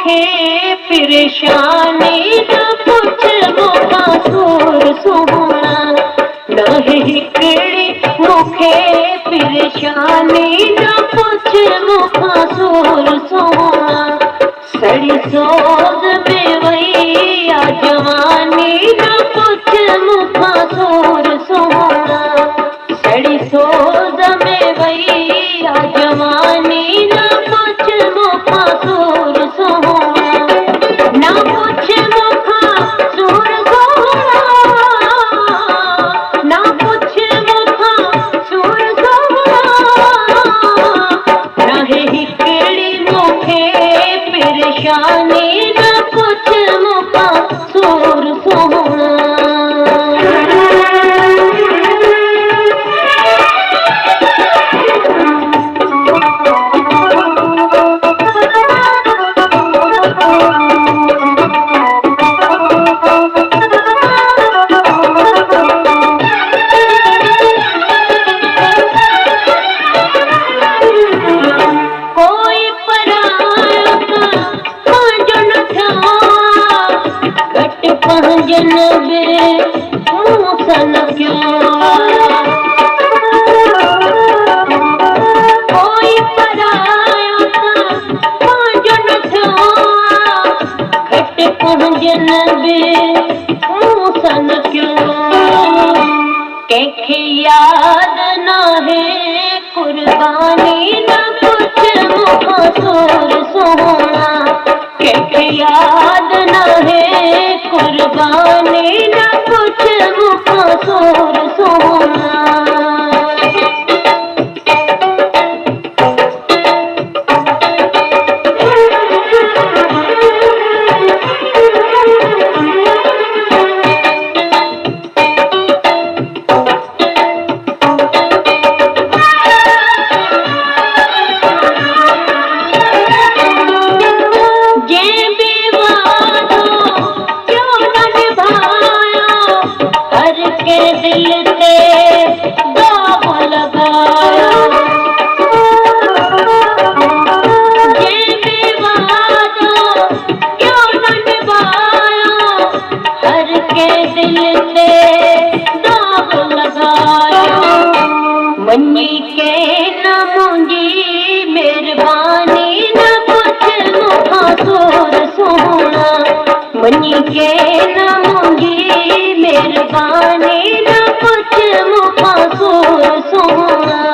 मुखे परेशानी न पुछ मुखा सूर सोहणा नहीं हिकड़ी मुखे परेशानी न पुछ मुखा सूर सोहणा सड़ी सोज में वही आ जवानी न पुछ मुखा सूर सोहणा सड़ी सोज में वही आ जवानी न पुछ मुखा सूर सोहणा न पुछ मुखा सूर सोहणा न पुछ मुखा सूर सोहणा रहे हिकड़ी मुखे परेशानी न पुछ मुखा सूर सोहणा जनबे मूसन क्यों कोई पराया जन था घट जनबे मूसन क्यों कैखे याद ना है कुर्बानी न कुछ मुखा सूर सोहणा कैखे याद ना है कुर्बानी न कुछ मुखा सूर सोहणा दिल ते दाग लगाया ये विवाद क्यों न निभाया हर के दिल ते दाग लगाया मन्नी के न मुंजी मेहरबानी न कुछ मुखा सूर सोहणा मन्नी के न मुंजी मेहरबानी न कुछ मुखा सूर सोहणा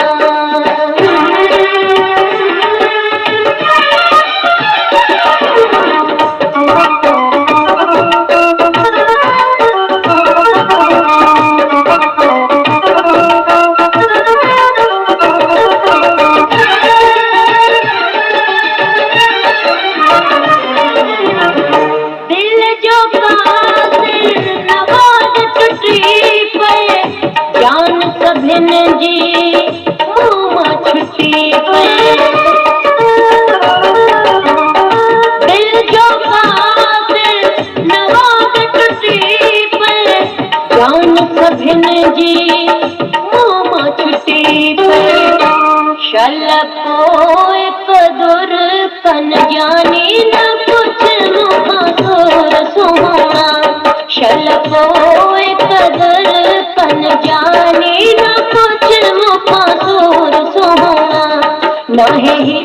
शल कोई कदुर कन जानी न कुछ मुखा सूर सोहणा शल कोई कदुर कन जानी न कुछ मुखा सूर सोहणा नहीं